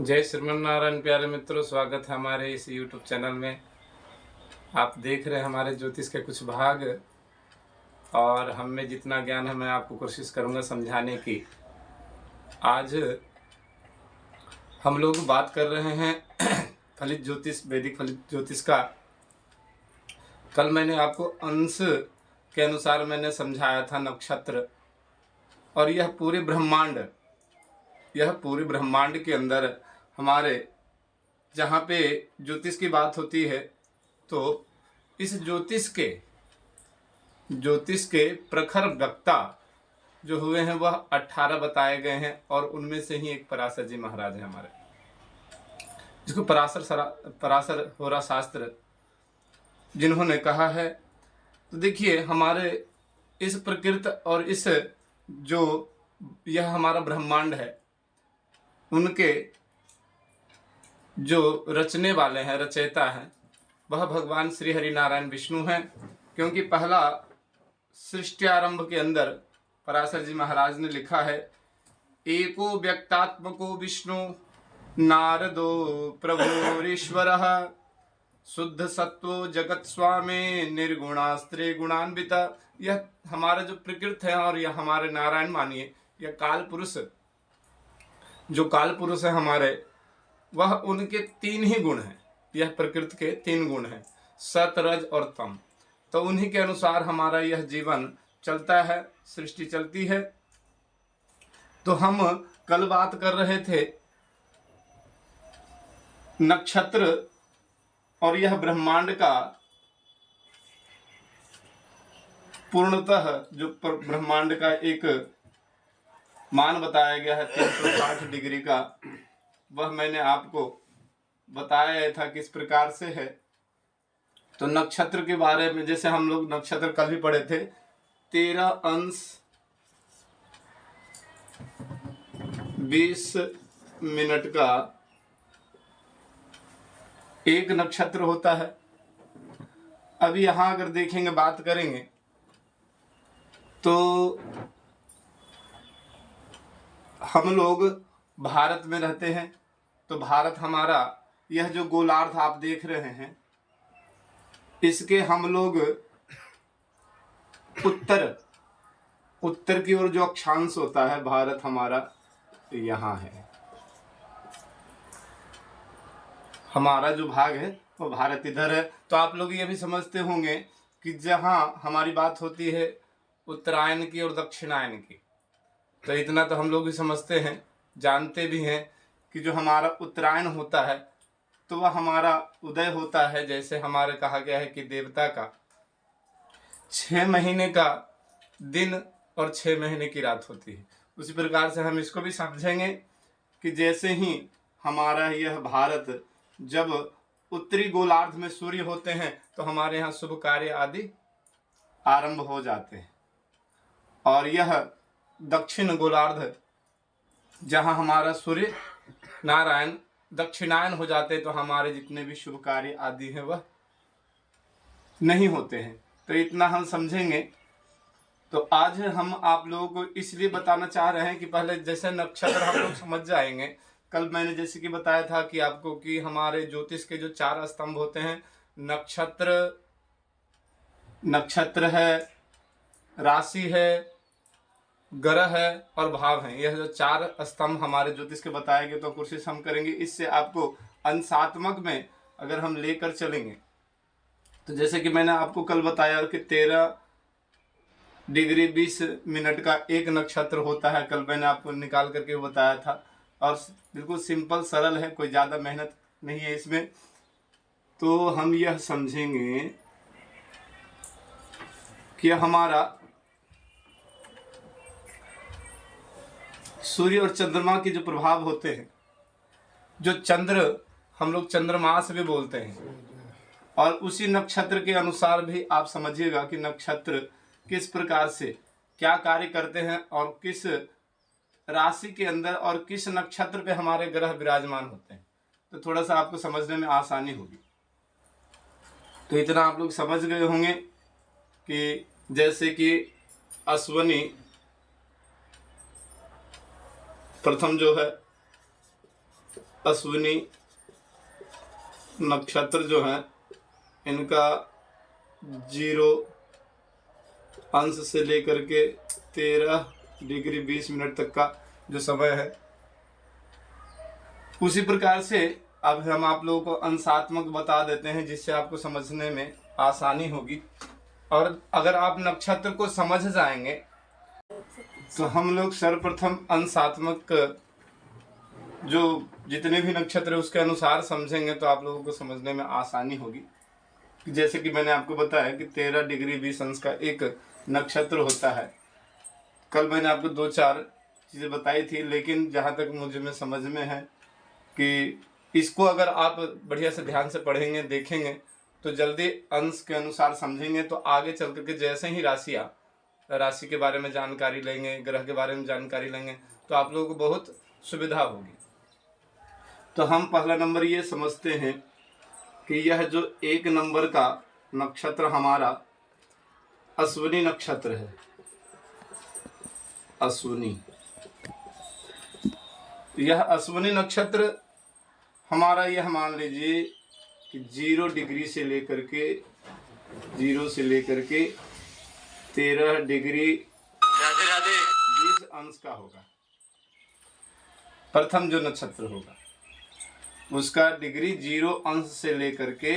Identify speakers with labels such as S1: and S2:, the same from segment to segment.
S1: जय श्रीमन नारायण। प्यारे मित्रों, स्वागत है हमारे इस YouTube चैनल में। आप देख रहे हैं हमारे ज्योतिष के कुछ भाग, और हम में जितना ज्ञान है मैं आपको कोशिश करूंगा समझाने की। आज हम लोग बात कर रहे हैं फलित ज्योतिष, वैदिक फलित ज्योतिष का। कल मैंने आपको अंश के अनुसार मैंने समझाया था नक्षत्र, और यह पूरे ब्रह्मांड के अंदर हमारे जहाँ पे ज्योतिष की बात होती है, तो इस ज्योतिष के प्रखर वक्ता जो हुए हैं वह 18 बताए गए हैं, और उनमें से ही एक पराशर जी महाराज हैं हमारे, जिसको पराशर होरा शास्त्र जिन्होंने कहा है। तो देखिए, हमारे इस प्रकृति और इस जो यह हमारा ब्रह्मांड है, उनके जो रचने वाले हैं, रचयिता हैं, वह भगवान श्री हरि नारायण विष्णु हैं। क्योंकि पहला सृष्टि आरंभ के अंदर पराशर जी महाराज ने लिखा है, एको व्यक्तात्मको विष्णु नारदो प्रभुरीश्वरः शुद्ध सत्वो जगत स्वामी निर्गुणास्त्रे गुणान्वित। यह हमारा जो प्रकृति है और यह हमारे नारायण मानिए, यह काल पुरुष, जो काल पुरुष है हमारे, वह उनके 3 ही गुण हैं। यह प्रकृति के 3 गुण हैं, सत, रज और तम। तो उन्हीं के अनुसार हमारा यह जीवन चलता है, सृष्टि चलती है। तो हम कल बात कर रहे थे नक्षत्र और यह ब्रह्मांड का पूर्णतः जो ब्रह्मांड का एक मान बताया गया है 360 डिग्री का, वह मैंने आपको बताया था किस प्रकार से है। तो नक्षत्र के बारे में, जैसे हम लोग नक्षत्र कल भी पढ़े थे, 13 अंश 20 मिनट का एक नक्षत्र होता है। अभी यहां अगर देखेंगे, बात करेंगे, तो हम लोग भारत में रहते हैं। तो भारत हमारा यह जो गोलार्ध आप देख रहे हैं, इसके हम लोग उत्तर की ओर जो अक्षांश होता है, भारत हमारा यहाँ है। हमारा जो भाग है वो भारत इधर है। तो आप लोग ये भी समझते होंगे कि जहाँ हमारी बात होती है उत्तरायण की और दक्षिणायन की, तो इतना तो हम लोग भी समझते हैं, जानते भी हैं कि जो हमारा उत्तरायण होता है तो वह हमारा उदय होता है। जैसे हमारे कहा गया है कि देवता का 6 महीने का दिन और 6 महीने की रात होती है, उसी प्रकार से हम इसको भी समझेंगे कि जैसे ही हमारा यह भारत जब उत्तरी गोलार्ध में सूर्य होते हैं, तो हमारे यहाँ शुभ कार्य आदि आरंभ हो जाते हैं। और यह दक्षिण गोलार्ध जहाँ हमारा सूर्य नारायण दक्षिणायन हो जाते, तो हमारे जितने भी शुभ कार्य आदि हैं वह नहीं होते हैं। तो इतना हम समझेंगे। तो आज हम आप लोगों को इसलिए बताना चाह रहे हैं कि पहले जैसे नक्षत्र हम लोग समझ जाएंगे। कल मैंने जैसे कि बताया था कि आपको कि हमारे ज्योतिष के जो 4 स्तंभ होते हैं, नक्षत्र है, राशि है, ग्रह है और भाव है। यह जो 4 स्तंभ हमारे ज्योतिष के बताए गए, तो कोशिश हम करेंगे इससे आपको अंशात्मक में अगर हम लेकर चलेंगे, तो जैसे कि मैंने आपको कल बताया कि 13 डिग्री 20 मिनट का एक नक्षत्र होता है। कल मैंने आपको निकाल करके बताया था, और बिल्कुल सिंपल सरल है, कोई ज़्यादा मेहनत नहीं है इसमें। तो हम यह समझेंगे कि हमारा सूर्य और चंद्रमा के जो प्रभाव होते हैं, जो चंद्र हम लोग चंद्रमास भी बोलते हैं, और उसी नक्षत्र के अनुसार भी आप समझिएगा कि नक्षत्र किस प्रकार से क्या कार्य करते हैं, और किस राशि के अंदर और किस नक्षत्र पे हमारे ग्रह विराजमान होते हैं। तो थोड़ा सा आपको समझने में आसानी होगी। तो इतना आप लोग समझ गए होंगे कि जैसे कि अश्वनी प्रथम जो है अश्विनी नक्षत्र जो है इनका 0 अंश से लेकर के 13 डिग्री 20 मिनट तक का जो समय है। उसी प्रकार से अब हम आप लोगों को अंशात्मक बता देते हैं जिससे आपको समझने में आसानी होगी। और अगर आप नक्षत्र को समझ जाएंगे तो हम लोग सर्वप्रथम अंशात्मक जो जितने भी नक्षत्र है उसके अनुसार समझेंगे तो आप लोगों को समझने में आसानी होगी। जैसे कि मैंने आपको बताया कि 13 डिग्री 20 अंश का एक नक्षत्र होता है। कल मैंने आपको 2-4 चीज़ें बताई थी, लेकिन जहाँ तक मुझे में समझ में है कि इसको अगर आप बढ़िया से ध्यान से पढ़ेंगे देखेंगे तो जल्दी अंश के अनुसार समझेंगे तो आगे चल करके जैसे ही राशि के बारे में जानकारी लेंगे, ग्रह के बारे में जानकारी लेंगे तो आप लोगों को बहुत सुविधा होगी। तो हम पहला नंबर ये समझते हैं कि यह जो 1 नंबर का नक्षत्र हमारा अश्विनी नक्षत्र है। अश्विनी, यह अश्विनी नक्षत्र हमारा यह मान लीजिए कि 0 डिग्री से लेकर के 13 डिग्री 20 अंश का होगा। प्रथम जो नक्षत्र होगा उसका डिग्री 0 अंश से लेकर के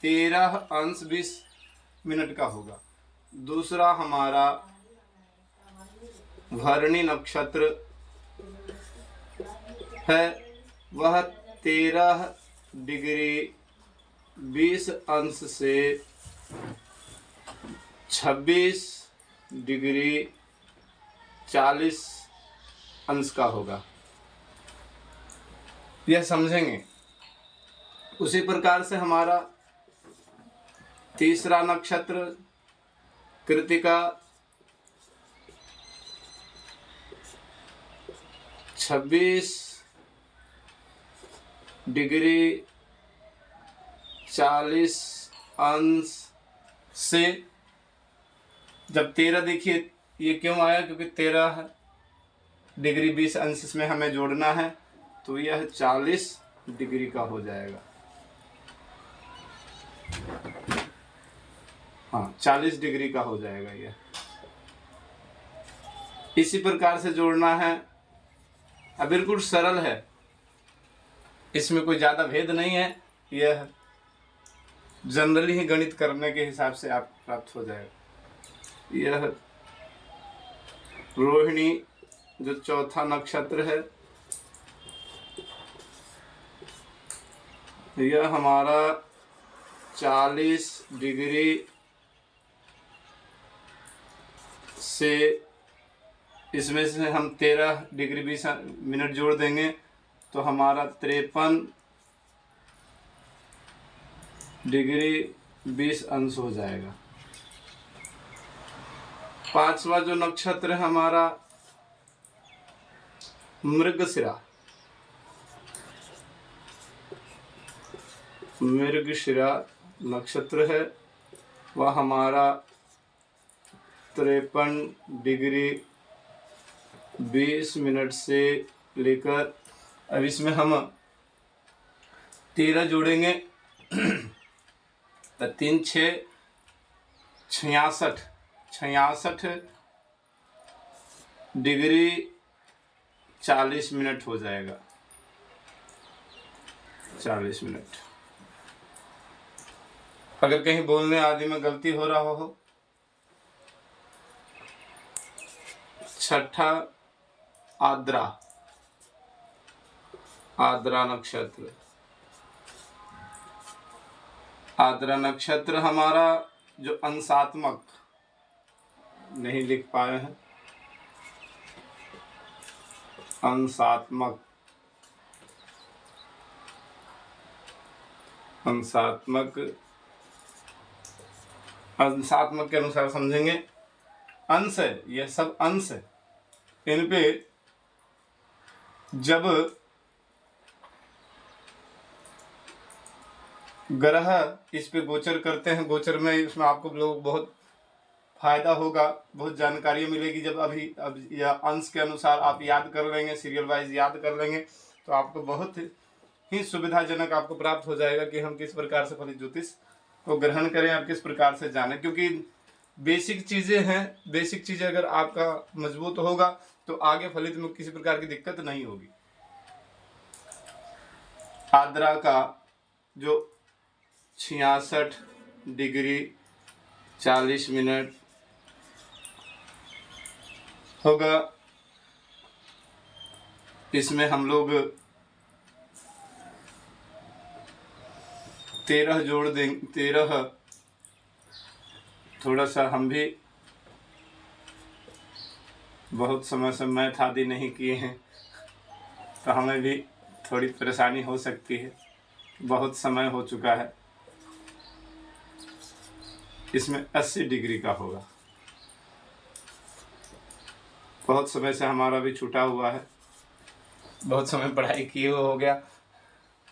S1: 13 अंश 20 मिनट का होगा। दूसरा हमारा भरणी नक्षत्र है, वह 13 डिग्री 20 अंश से 26 डिग्री 40 अंश का होगा। यह समझेंगे। उसी प्रकार से हमारा तीसरा नक्षत्र कृत्तिका 26 डिग्री 40 अंश से, जब 13 देखिए ये क्यों आया, क्योंकि 13 डिग्री 20 अंश इसमें हमें जोड़ना है तो यह 40 डिग्री का हो जाएगा। हाँ, 40 डिग्री का हो जाएगा यह। इसी प्रकार से जोड़ना है। अब बिल्कुल सरल है, इसमें कोई ज़्यादा भेद नहीं है। यह जनरली ही गणित करने के हिसाब से आप प्राप्त हो जाएगा। यह रोहिणी जो चौथा नक्षत्र है, यह हमारा 40 डिग्री से, इसमें से हम 13 डिग्री 20 मिनट जोड़ देंगे तो हमारा 53 डिग्री 20 अंश हो जाएगा। पांचवा जो नक्षत्र है हमारा मृगशिरा, मृगशिरा नक्षत्र है, वह हमारा 53 डिग्री 20 मिनट से लेकर, अब इसमें हम 13 जोड़ेंगे तो 3 6 66 डिग्री 40 मिनट हो जाएगा। 40 मिनट। अगर कहीं बोलने आदि में गलती हो रहा हो। छठा आद्रा, आद्रा नक्षत्र, आद्रा नक्षत्र हमारा जो अंशात्मक नहीं लिख पाए हैं, अंशात्मक के अनुसार समझेंगे। अंश है, यह सब अंश है। इन पे जब ग्रह इस पे गोचर करते हैं, गोचर में इसमें आपको लोग बहुत फायदा होगा, बहुत जानकारी मिलेगी। जब अब यह अंश के अनुसार आप याद कर लेंगे, सीरियल वाइज याद कर लेंगे तो आपको बहुत ही सुविधाजनक आपको प्राप्त हो जाएगा कि हम किस प्रकार से फलित ज्योतिष को ग्रहण करें और किस प्रकार से जानें। क्योंकि बेसिक चीज़ें हैं, बेसिक चीज़ें अगर आपका मजबूत होगा तो आगे फलित में किसी प्रकार की दिक्कत नहीं होगी। आद्रा का जो 66 डिग्री 40 मिनट होगा, इसमें हम लोग 13 जोड़ देंगे। 13 थोड़ा सा हम भी बहुत समय से मैथ आदि नहीं किए हैं तो हमें भी थोड़ी परेशानी हो सकती है, बहुत समय हो चुका है। इसमें 80 डिग्री का होगा। बहुत समय से हमारा भी छूटा हुआ है, बहुत समय पढ़ाई किए हुए हो गया।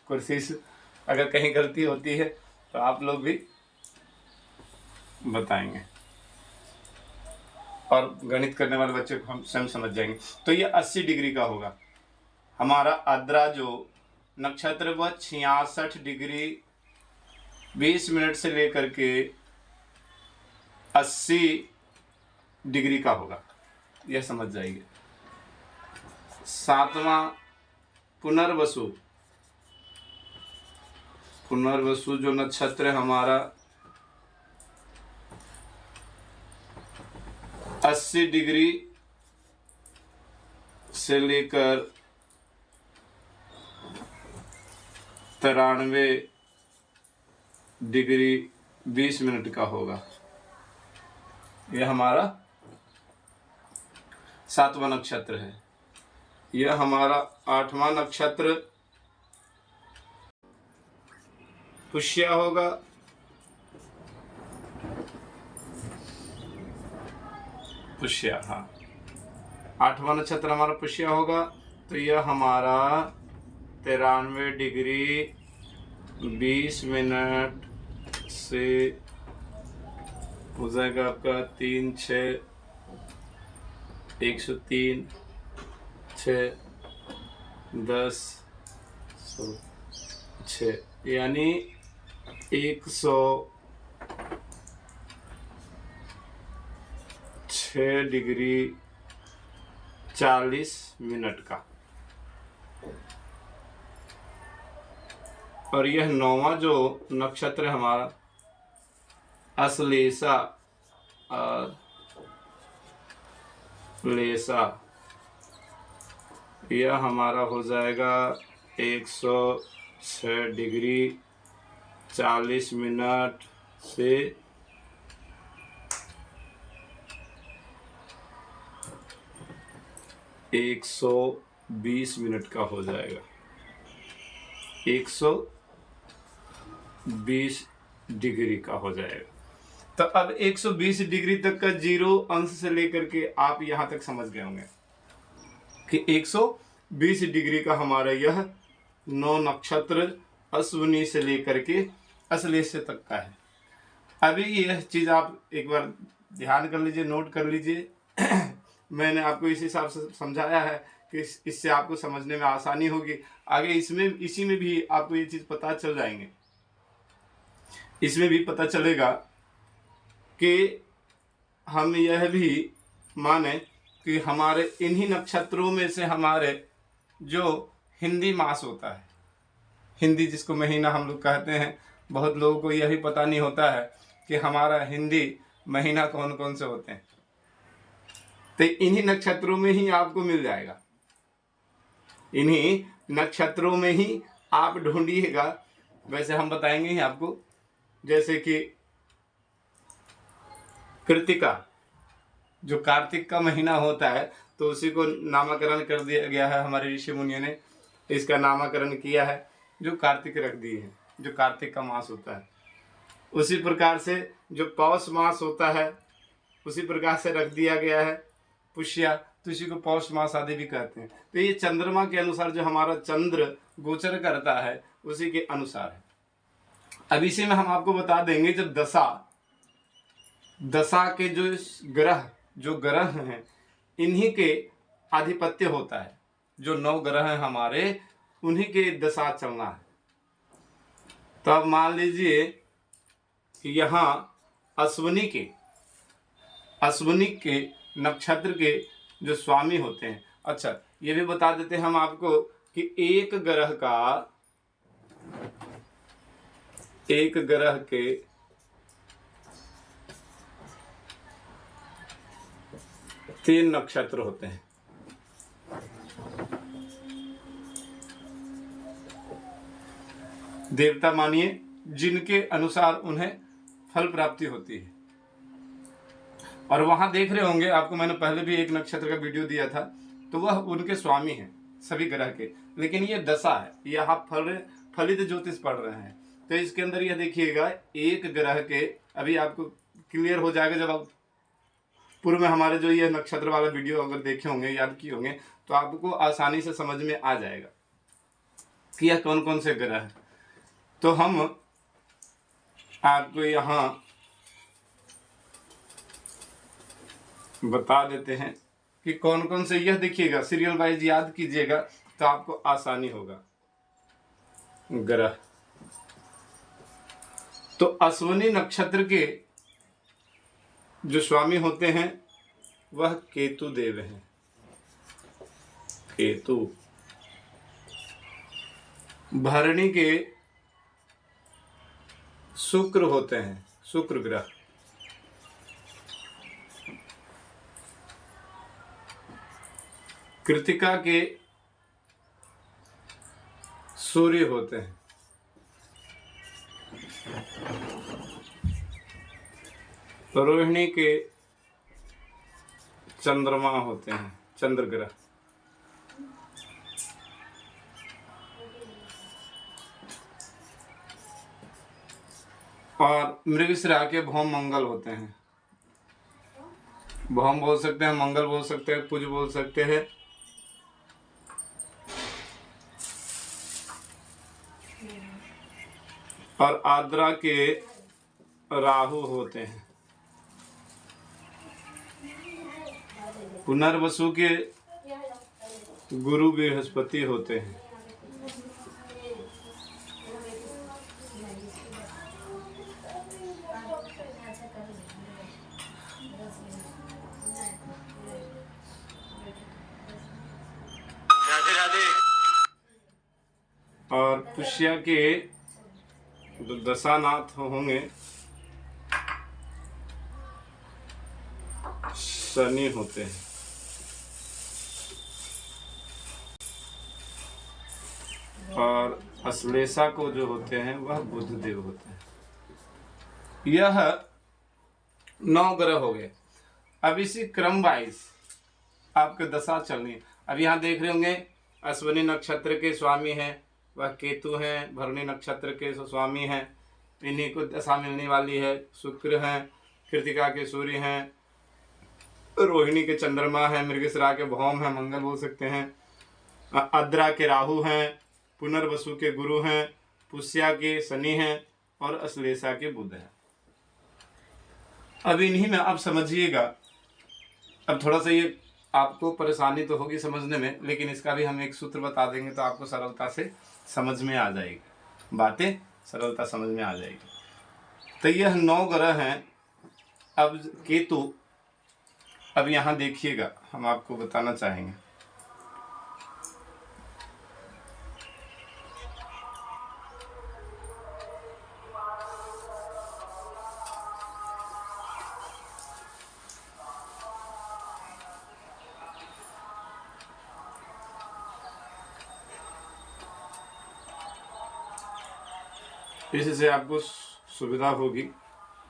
S1: कोशिश अगर कहीं गलती होती है तो आप लोग भी बताएंगे और गणित करने वाले बच्चे को हम स्वयं समझ जाएंगे। तो ये 80 डिग्री का होगा। हमारा आद्रा जो नक्षत्र वह 66 डिग्री 20 मिनट से लेकर के 80 डिग्री का होगा, यह समझ जाइए। 7वां पुनर्वसु, पुनर्वसु जो नक्षत्र है हमारा 80 डिग्री से लेकर 93 डिग्री 20 मिनट का होगा। यह हमारा 7वां नक्षत्र है। यह हमारा 8वां नक्षत्र पुष्या होगा। पुष्या, हाँ, 8वां नक्षत्र हमारा पुष्या होगा। तो यह हमारा 93 डिग्री 20 मिनट से हो जाएगा आपका 3 6 103 6 10 6 यानी 106 डिग्री 40 मिनट का। और यह 9वां जो नक्षत्र है हमारा अश्लेषा, लेसा, यह हमारा हो जाएगा 106 डिग्री 40 मिनट से 120 मिनट का हो जाएगा। 120 डिग्री का हो जाएगा। तो अब 120 डिग्री तक का 0 अंश से लेकर के आप यहां तक समझ गए होंगे कि 120 डिग्री का हमारा यह 9 नक्षत्र अश्विनी से लेकर के अश्लेष तक का है। अभी यह चीज आप एक बार ध्यान कर लीजिए, नोट कर लीजिए। मैंने आपको इस हिसाब से समझाया है कि इससे आपको समझने में आसानी होगी। आगे इसी में भी आपको ये चीज पता चल जाएंगे। इसमें भी पता चलेगा कि हम यह भी माने कि हमारे इन्हीं नक्षत्रों में से हमारे जो हिंदी मास होता है, हिंदी जिसको महीना हम लोग कहते हैं, बहुत लोगों को यही पता नहीं होता है कि हमारा हिंदी महीना कौन कौन से होते हैं। तो इन्हीं नक्षत्रों में ही आपको मिल जाएगा, इन्हीं नक्षत्रों में ही आप ढूंढिएगा। वैसे हम बताएंगे ही आपको, जैसे कि कृतिका जो कार्तिक का महीना होता है तो उसी को नामकरण कर दिया गया है, हमारे ऋषि मुनियों ने इसका नामकरण किया है, जो कार्तिक रख दिए हैं, जो कार्तिक का मास होता है। उसी प्रकार से जो पौष मास होता है उसी प्रकार से रख दिया गया है पुष्या, तो इसी को पौष मास आदि भी कहते हैं। तो ये चंद्रमा के अनुसार जो हमारा चंद्र गोचर करता है उसी के अनुसार है। अब इसी में हम आपको बता देंगे, जब दशा के जो ग्रह हैं इन्हीं के आधिपत्य होता है। जो 9 ग्रह हैं हमारे उन्हीं के दशा चलना है। तो अब मान लीजिए कि यहाँ अश्विनी के नक्षत्र के जो स्वामी होते हैं। अच्छा, ये भी बता देते हैं हम आपको कि एक ग्रह के 3 नक्षत्र होते हैं। देवता मानिए जिनके अनुसार उन्हें फल प्राप्ति होती है। और वहां देख रहे होंगे, आपको मैंने पहले भी एक नक्षत्र का वीडियो दिया था, तो वह उनके स्वामी हैं सभी ग्रह के। लेकिन ये दशा है, यह आप फलित ज्योतिष पढ़ रहे हैं। तो इसके अंदर यह देखिएगा, एक ग्रह के, अभी आपको क्लियर हो जाएगा जब आप पूर्व में हमारे जो ये नक्षत्र वाला वीडियो अगर देखे होंगे, याद किए होंगे, तो आपको आसानी से समझ में आ जाएगा कि यह कौन कौन से ग्रह हैं। तो हम आपको यहाँ बता देते हैं कि कौन कौन से, यह देखिएगा सीरियल वाइज याद कीजिएगा तो आपको आसानी होगा। ग्रह तो अश्विनी नक्षत्र के जो स्वामी होते हैं वह केतु देव हैं। केतु। भरणी के शुक्र होते हैं, शुक्र ग्रह। कृतिका के सूर्य होते हैं। रोहिणी के चंद्रमा होते हैं, चंद्र ग्रह। और मृगशिरा के भौम मंगल होते हैं। भौम बोल सकते हैं, मंगल बोल सकते हैं, कुज बोल सकते हैं। और आद्रा के राहु होते हैं। पुनर्वसु के गुरु बृहस्पति होते हैं। और पुष्या के जो दशानाथ होंगे शनि होते हैं। और अश्लेषा को जो होते हैं वह बुध देव होते हैं। यह 9 ग्रह हो गए। अब इसी क्रम वाइज आपके दशा चलनी है। अब यहाँ देख रहे होंगे अश्विनी नक्षत्र के स्वामी हैं वह केतु हैं, भरणी नक्षत्र के स्वामी हैं, इन्हीं को दशा मिलने वाली है। शुक्र हैं, कृतिका के सूर्य हैं, रोहिणी के चंद्रमा है, मृगशिरा के भौम है, मंगल बोल सकते हैं, आद्रा के राहु हैं, पुनर्वसु के गुरु हैं, पुष्या के शनि हैं और अश्लेषा के बुध हैं। अब इन्हीं में आप समझिएगा। अब थोड़ा सा ये आपको परेशानी तो होगी समझने में, लेकिन इसका भी हम एक सूत्र बता देंगे तो आपको सरलता से समझ में आ जाएगी, बातें सरलता समझ में आ जाएगी। तो यह 9 ग्रह हैं। अब केतु, अब यहाँ देखिएगा, हम आपको बताना चाहेंगे। इससे आपको सुविधा होगी।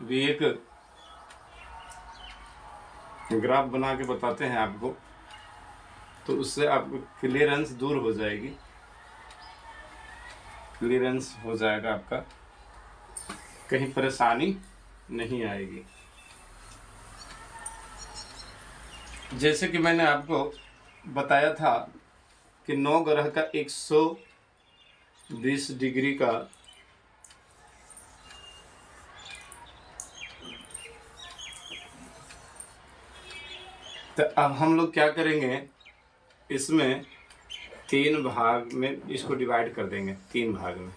S1: भी एक ग्राफ बना के बताते हैं आपको, तो उससे आपको क्लियरेंस दूर हो जाएगी, क्लियरेंस हो जाएगा आपका, कहीं परेशानी नहीं आएगी। जैसे कि मैंने आपको बताया था कि 9 ग्रह का 120 डिग्री का तो अब हम लोग क्या करेंगे, इसमें 3 भाग में इसको डिवाइड कर देंगे, 3 भाग में,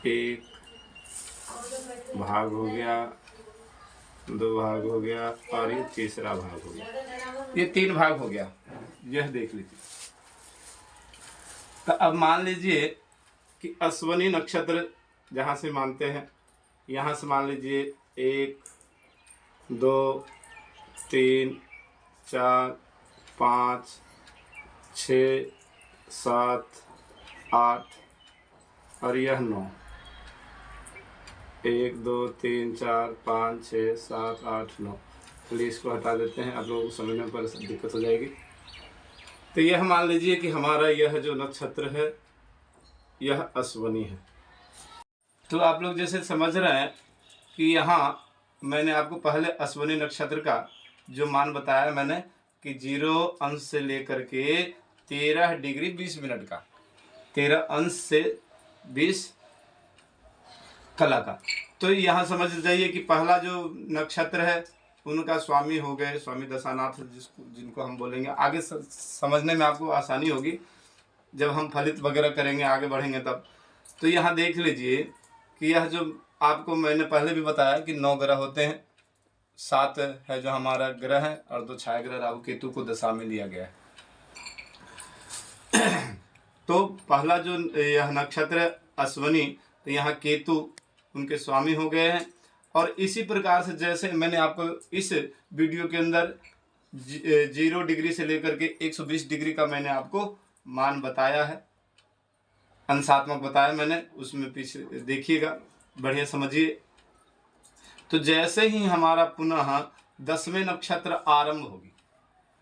S1: एक भाग हो गया, 2 भाग हो गया और ये तीसरा भाग हो गया। ये 3 भाग हो गया, यह देख लीजिए। तो अब मान लीजिए कि अश्वनी नक्षत्र जहाँ से मानते हैं, यहाँ से मान लीजिए 1 2 3 4 5 6 7 8 और यह 9, 1 2 3 4 5 6 7 8 9। चलिए इसको हटा देते हैं, आप लोगों को समझने पर दिक्कत हो जाएगी। तो यह मान लीजिए कि हमारा यह जो नक्षत्र है यह अश्वनी है। तो आप लोग जैसे समझ रहे हैं कि यहाँ मैंने आपको पहले अश्वनी नक्षत्र का जो मान बताया मैंने कि 0 अंश से लेकर के 13 डिग्री 20 मिनट का, 13 अंश से 20 कला का। तो यहाँ समझ जाइए कि पहला जो नक्षत्र है उनका स्वामी हो गए स्वामी दशानाथ, जिनको हम बोलेंगे। आगे समझने में आपको आसानी होगी जब हम फलित वगैरह करेंगे, आगे बढ़ेंगे तब। तो यहाँ देख लीजिए कि यह जो आपको मैंने पहले भी बताया कि 9 ग्रह होते हैं, 7 है जो हमारा ग्रह है और 2 छाया ग्रह राहु केतु को दशा में लिया गया है। तो पहला जो यह नक्षत्र अश्वनी, तो यहाँ केतु उनके स्वामी हो गए हैं। और इसी प्रकार से जैसे मैंने आपको इस वीडियो के अंदर 0 डिग्री से लेकर के 120 डिग्री का मैंने आपको मान बताया है, अंशात्मक बताया मैंने, उसमें पीछे देखिएगा, बढ़िया समझिए। तो जैसे ही हमारा पुनः 10वें नक्षत्र आरंभ होगी,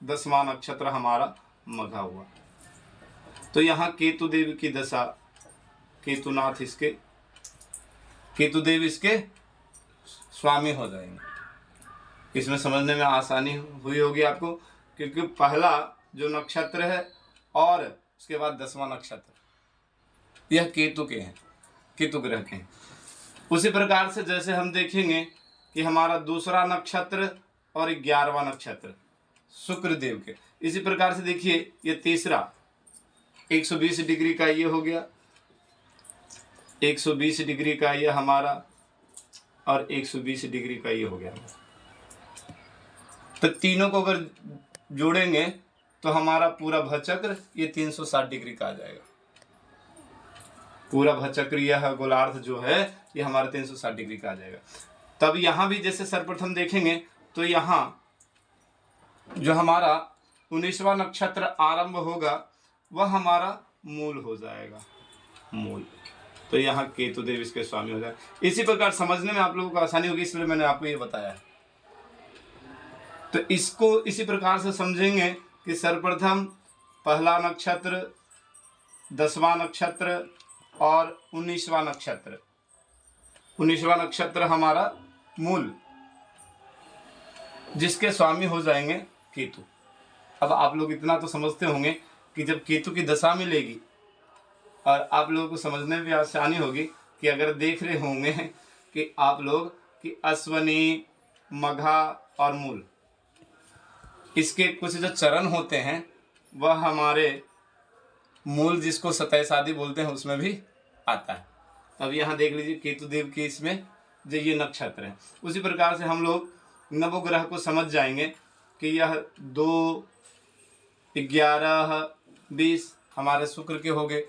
S1: 10वां नक्षत्र हमारा मघा हुआ, तो यहाँ केतुदेव की दशा, केतुनाथ इसके, केतुदेव इसके स्वामी हो जाएंगे। इसमें समझने में आसानी हुई होगी आपको, क्योंकि पहला जो नक्षत्र है और उसके बाद 10वां नक्षत्र यह केतु के हैं, केतु ग्रह के हैं। उसी प्रकार से जैसे हम देखेंगे कि हमारा दूसरा नक्षत्र और 11वां नक्षत्र शुक्रदेव के, इसी प्रकार से देखिए ये तीसरा 120 डिग्री का ये हो गया, 120 डिग्री का ये हमारा, और 120 डिग्री का ये हो गया। तो तीनों को अगर जोड़ेंगे तो हमारा पूरा भचक्र ये 360 डिग्री का आ जाएगा। पूरा भचक्र यह गोलार्ध जो है ये हमारा 360 डिग्री का आ जाएगा। तब यहाँ भी जैसे सर्वप्रथम देखेंगे तो यहाँ जो हमारा 19वां नक्षत्र आरंभ होगा वह हमारा मूल हो जाएगा, मूल। तो यहाँ केतुदेव इसके स्वामी हो जाए। इसी प्रकार समझने में आप लोगों को आसानी होगी, इसलिए मैंने आपको ये बताया है। तो इसको इसी प्रकार से समझेंगे कि सर्वप्रथम पहला नक्षत्र, 10वां नक्षत्र और 19वां नक्षत्र। 19वां नक्षत्र हमारा मूल, जिसके स्वामी हो जाएंगे केतु। अब आप लोग इतना तो समझते होंगे कि जब केतु की दशा मिलेगी, और आप लोगों को समझने में भी आसानी होगी कि अगर देख रहे होंगे कि आप लोग कि अश्वनी, मघा और मूल, इसके कुछ जो चरण होते हैं वह हमारे मूल, जिसको 27 आदि बोलते हैं, उसमें भी आता है। अब यहाँ देख लीजिए केतुदेव की इसमें जो ये नक्षत्र है। उसी प्रकार से हम लोग नवग्रह को समझ जाएंगे कि यह 2, 11, 20 हमारे शुक्र के हो गए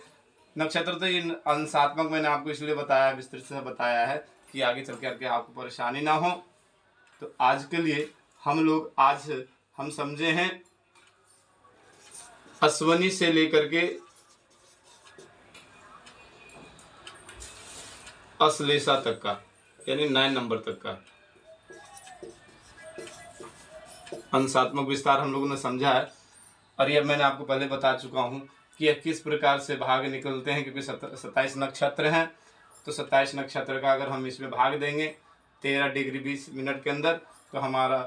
S1: नक्षत्र। तो ये अंशात्मक मैंने आपको इसलिए बताया, विस्तृत से बताया है कि आगे चल करके आपको परेशानी ना हो। तो आज के लिए हम समझे हैं अश्वनी से लेकर के अश्लेषा तक का, यानी 9 नंबर तक का अंशात्मक विस्तार हम लोगों ने समझा है। और यह मैंने आपको पहले बता चुका हूँ कि यह किस प्रकार से भाग निकलते हैं, क्योंकि 27 नक्षत्र हैं। तो 27 नक्षत्र का अगर हम इसमें भाग देंगे 13 डिग्री 20 मिनट के अंदर, तो हमारा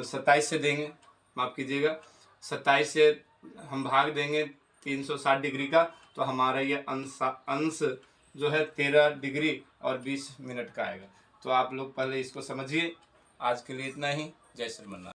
S1: 27 से देंगे, माफ़ कीजिएगा, 27 से हम भाग देंगे 360 डिग्री का, तो हमारा ये अंश जो है 13 डिग्री और 20 मिनट का आएगा। तो आप लोग पहले इसको समझिए। आज के लिए इतना ही। जय श्रीमन्नारायण।